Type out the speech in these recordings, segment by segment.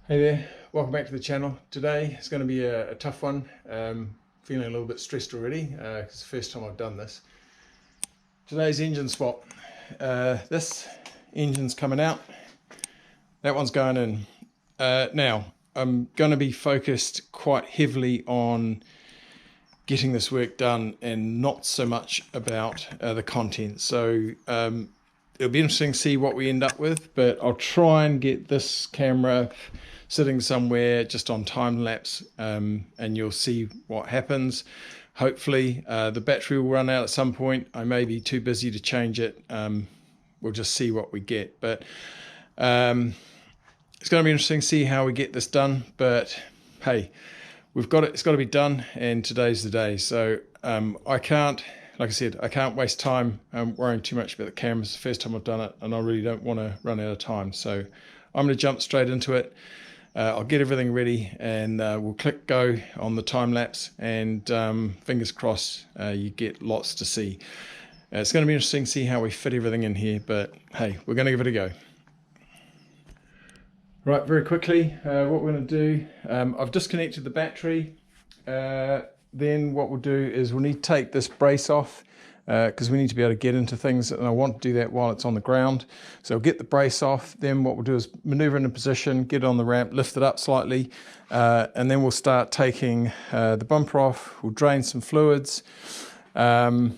Hey there, welcome back to the channel. Today it's going to be a tough one. Feeling a little bit stressed already because it's the first time I've done this. Today's engine swap. This engine's coming out, that one's going in. Now I'm going to be focused quite heavily on getting this work done and not so much about the content. So it'll be interesting to see what we end up with, but I'll try and get this camera sitting somewhere just on time lapse, and you'll see what happens. Hopefully the battery will run out at some point. I may be too busy to change it. We'll just see what we get, but it's going to be interesting to see how we get this done. But hey, we've got it, it's got to be done, and today's the day. So I can't, like I said, I can't waste time worrying too much about the camera. It's the first time I've done it, and I really don't want to run out of time. So I'm going to jump straight into it. I'll get everything ready, and we'll click go on the time lapse, and fingers crossed you get lots to see. It's going to be interesting to see how we fit everything in here, but hey, we're going to give it a go. Right, very quickly, what we're going to do, I've disconnected the battery. Then what we'll do is we'll need to take this brace off because we need to be able to get into things, and I want to do that while it's on the ground. So I'll get the brace off, then what we'll do is maneuver into position, get it on the ramp, lift it up slightly, and then we'll start taking the bumper off. We'll drain some fluids, and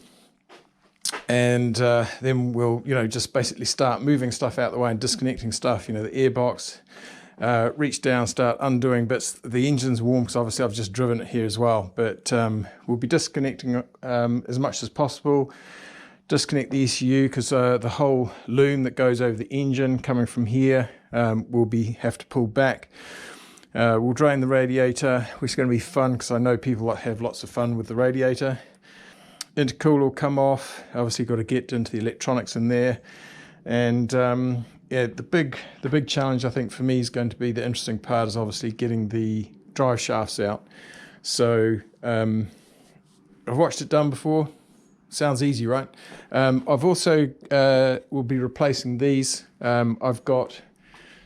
then we'll just basically start moving stuff out the way and disconnecting stuff, the airbox. Reach down, start undoing bits. The engine's warm because obviously I've just driven it here as well, but we'll be disconnecting as much as possible. Disconnect the ECU because the whole loom that goes over the engine coming from here will have to pull back. We'll drain the radiator, which is going to be fun because I know people have lots of fun with the radiator. Intercooler will come off. Obviously got to get into the electronics in there, and yeah, the big challenge I think for me is going to be, the interesting part is obviously getting the drive shafts out. So I've watched it done before. Sounds easy, right? I've also will be replacing these. I've got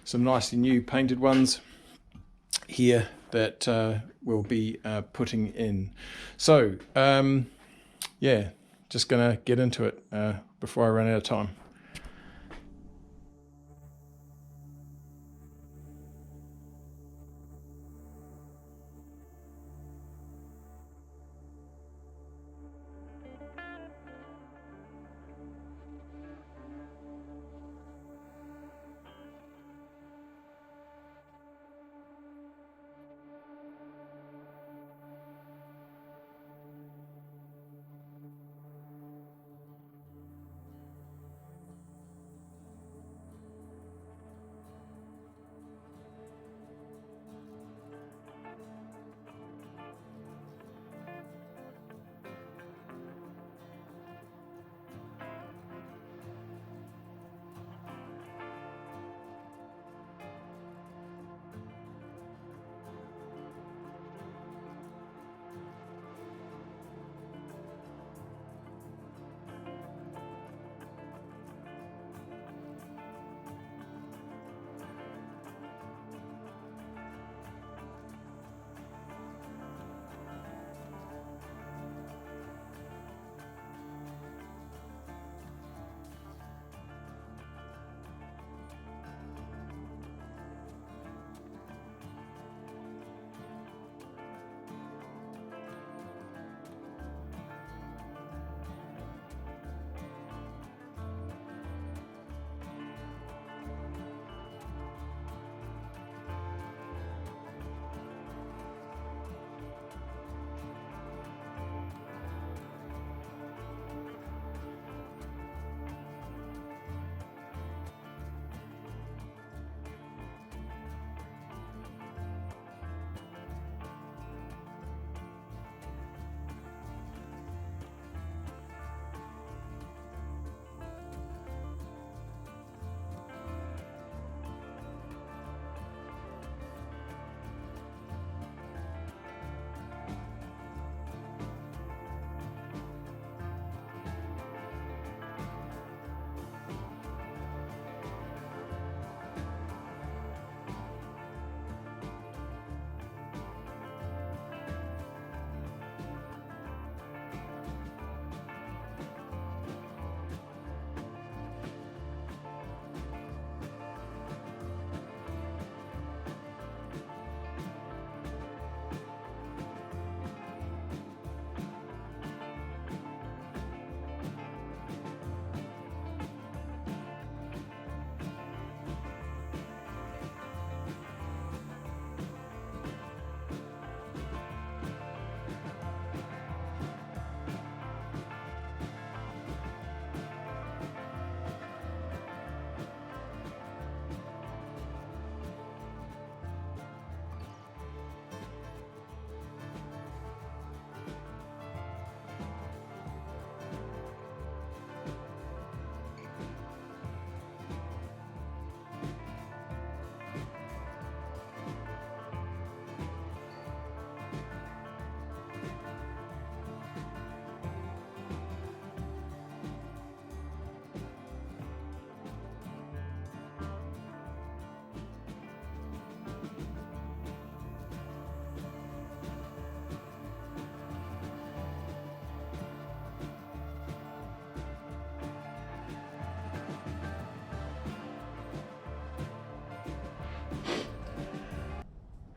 some nicely new painted ones here that we'll be putting in. So yeah, just gonna get into it before I run out of time.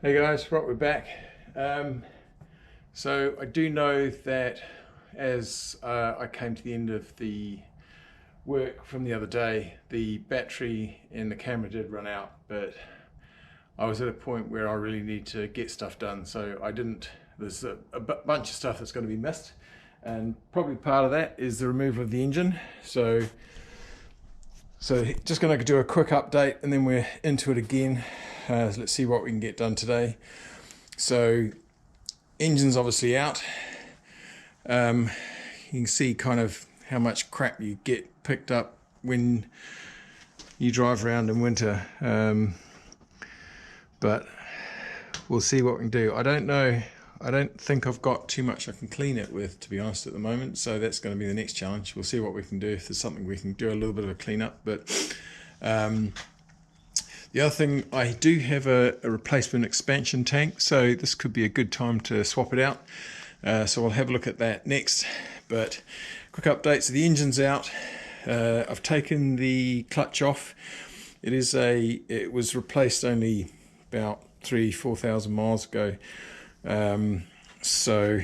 Hey guys, right, we're back. So I do know that as I came to the end of the work from the other day, the battery in the camera did run out, but I was at a point where I really need to get stuff done, so I didn't. There's a bunch of stuff that's going to be missed, and probably part of that is the removal of the engine. So just going to do a quick update and then we're into it again. Let's see what we can get done today. So engine's obviously out. You can see kind of how much crap you get picked up when you drive around in winter, but we'll see what we can do. I don't know, I don't think I've got too much I can clean it with, to be honest, at the moment, so that's going to be the next challenge. We'll see what we can do, if there's something we can do a little bit of a clean up. But the other thing, I do have a replacement expansion tank, so this could be a good time to swap it out. So we'll have a look at that next. But quick update, so the engine's out. I've taken the clutch off. It was replaced only about 3,000-4,000 miles ago. So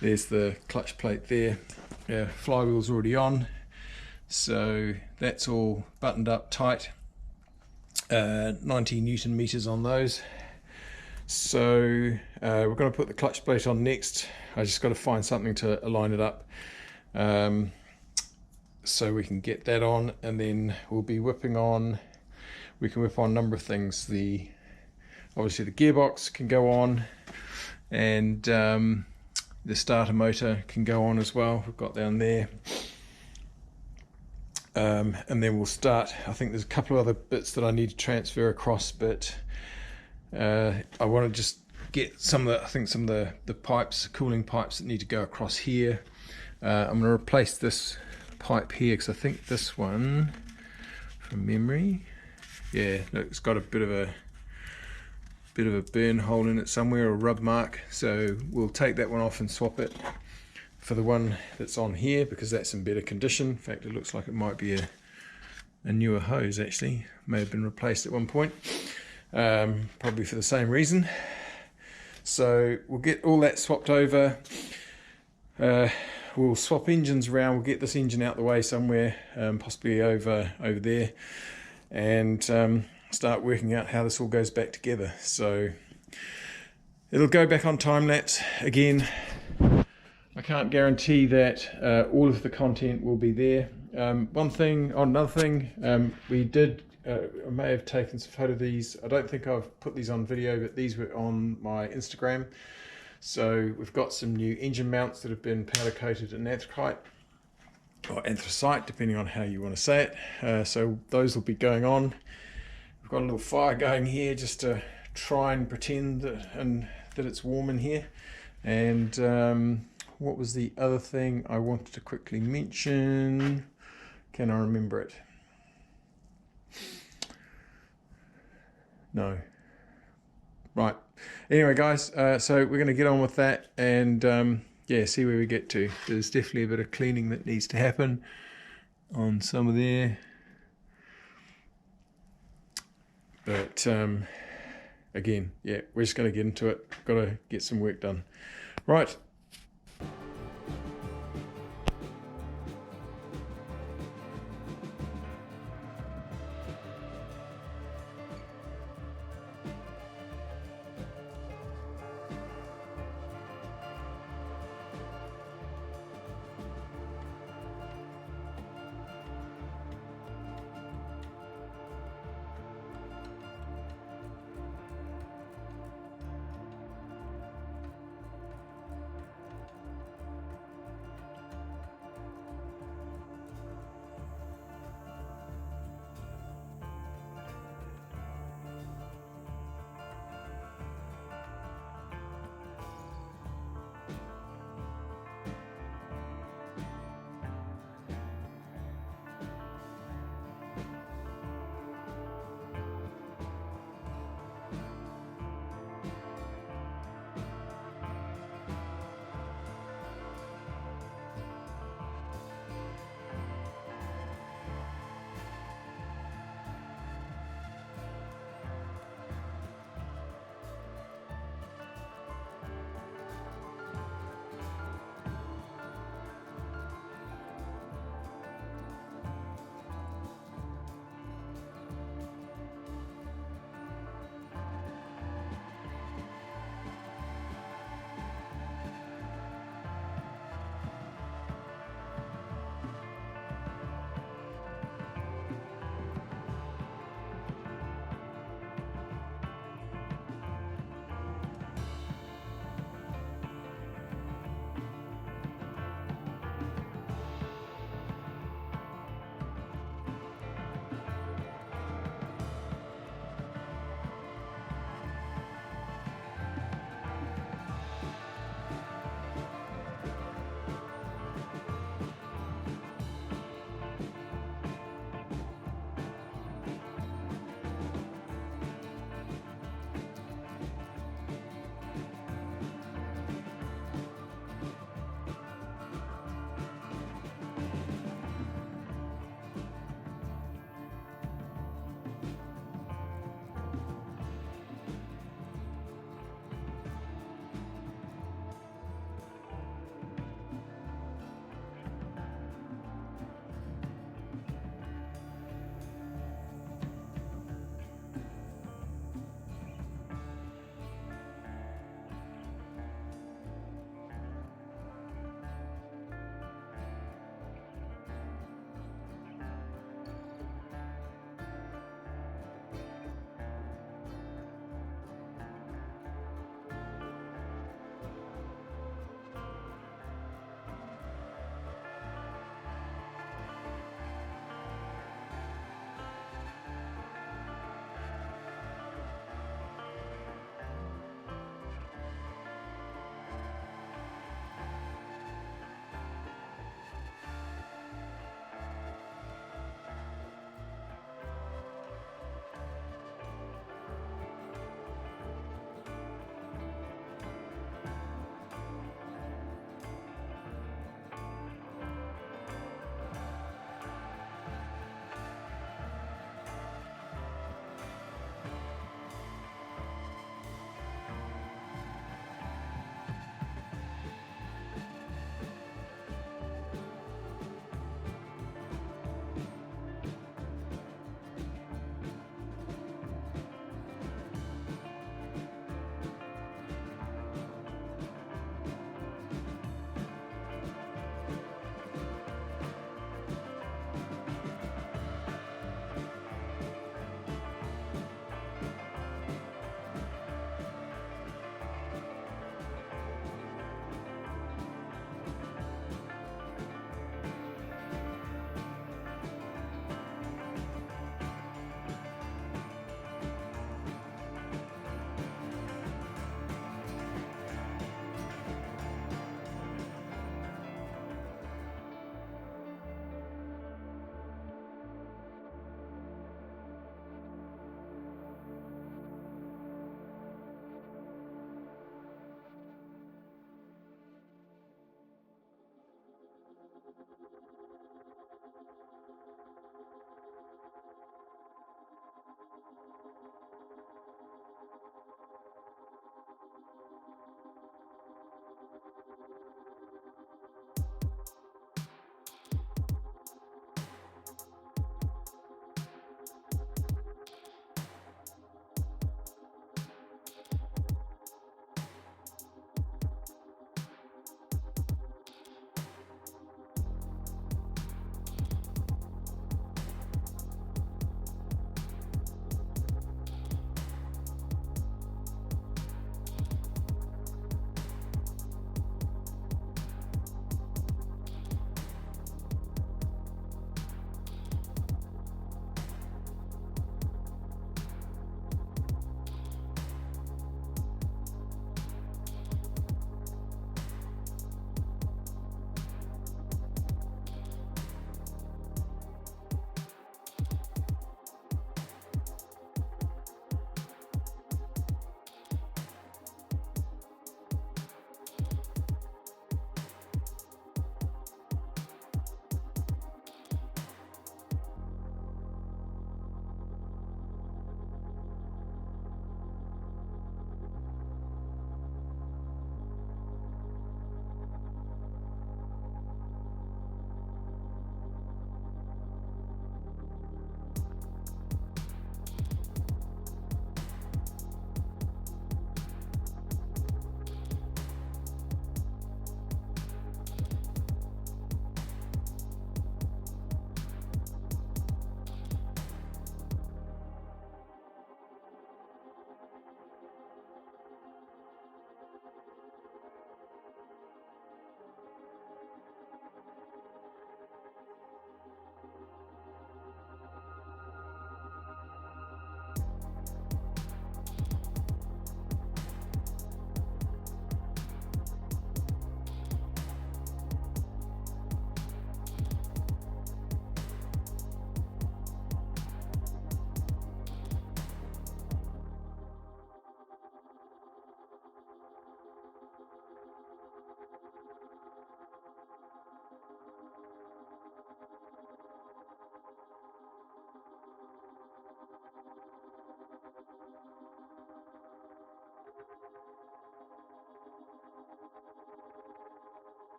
there's the clutch plate there. Flywheel's already on. So that's all buttoned up tight, 90 Newton meters on those. So we're going to put the clutch plate on next. I just got to find something to align it up, so we can get that on, and then we'll be whipping on. We can whip on a number of things. Obviously the gearbox can go on, and the starter motor can go on as well. We've got down there. And then we'll start. I think there's a couple of other bits that I need to transfer across, but I want to just get some of the pipes, cooling pipes that need to go across here. I'm going to replace this pipe here because I think this one, from memory, yeah, look, it's got a bit of a burn hole in it somewhere, or a rub mark. So we'll take that one off and swap it for the one that's on here, because that's in better condition. In fact, it looks like it might be a newer hose, actually. May have been replaced at one point, probably for the same reason. So we'll get all that swapped over. We'll swap engines around. We'll get this engine out the way somewhere, possibly over there, and start working out how this all goes back together. So it'll go back on time lapse again. I can't guarantee that all of the content will be there. Another thing, we did, I may have taken some photo of these. I don't think I've put these on video, but these were on my Instagram. So we've got some new engine mounts that have been powder coated in anthracite, or anthracite, depending on how you want to say it. So those will be going on. We've got a little fire going here just to try and pretend that it's warm in here. And what was the other thing I wanted to quickly mention? Can I remember it? No. Right. Anyway, guys, so we're going to get on with that and yeah, see where we get to. There's definitely a bit of cleaning that needs to happen on some of there. But again, yeah, we're just going to get into it. Got to get some work done. Right.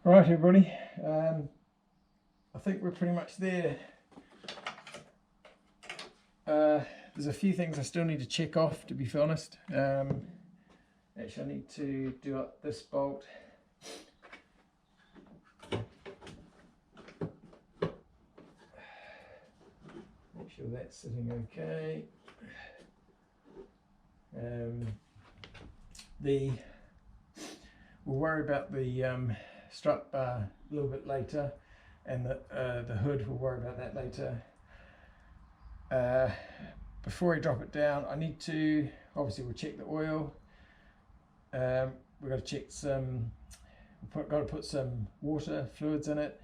Right everybody, I think we're pretty much there. There's a few things I still need to check off, to be honest. Actually, I need to do up this bolt. Make sure that's sitting okay. We'll worry about the strut bar a little bit later, and the hood, we'll worry about that later. Before I drop it down, I need to, obviously we'll check the oil. We've got to check some, got to put some water fluids in it.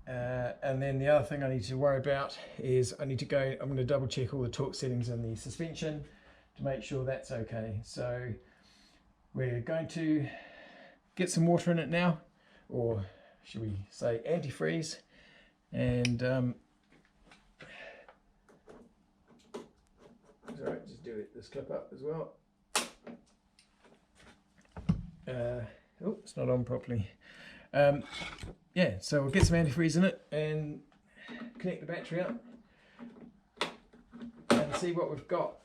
And then the other thing I need to worry about is I'm going to double check all the torque settings in the suspension to make sure that's okay. So we're going to get some water in it now, or should we say antifreeze, and it's all right, just do this clip up as well. Oh, it's not on properly. Yeah, so we'll get some antifreeze in it and connect the battery up and see what we've got.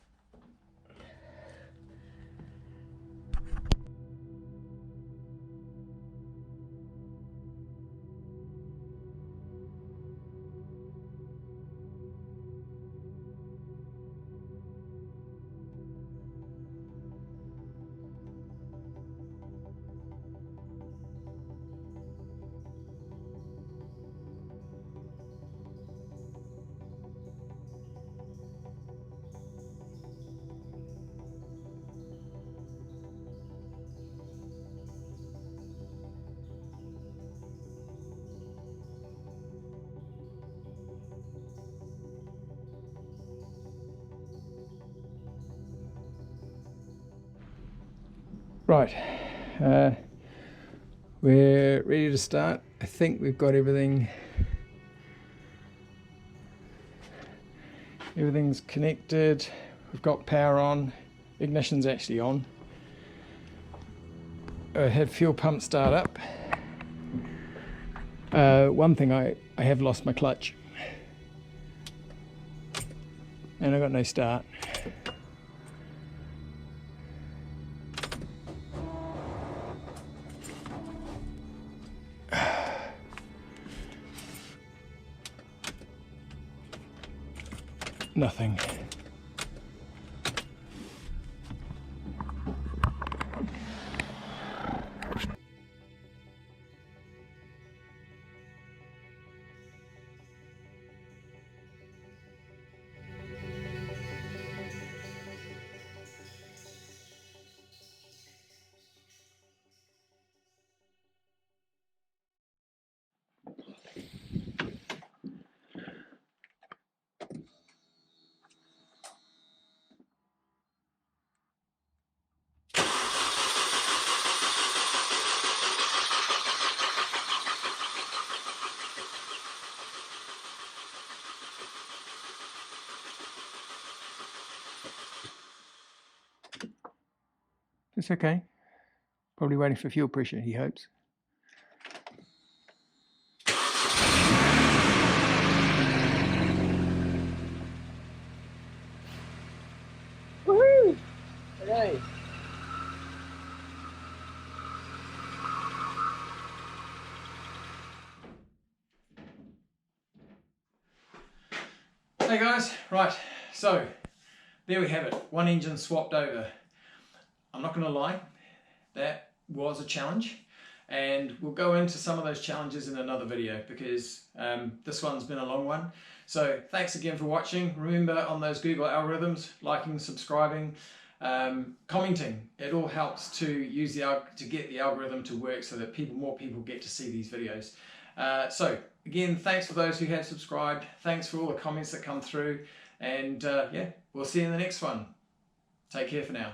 Right, we're ready to start. I think we've got everything's connected. We've got power on, ignition's actually on. I had fuel pump start up. One thing, I have lost my clutch and I got no start. Nothing. It's okay. Probably waiting for fuel pressure, he hopes. Woohoo! Okay. Hey guys, right, so there we have it, one engine swapped over. I'm not going to lie, that was a challenge, and we'll go into some of those challenges in another video because this one's been a long one. So thanks again for watching. Remember, on those Google algorithms, liking, subscribing, commenting, it all helps to get the algorithm to work so that more people get to see these videos. So again, thanks for those who have subscribed. Thanks for all the comments that come through, and yeah, we'll see you in the next one. Take care for now.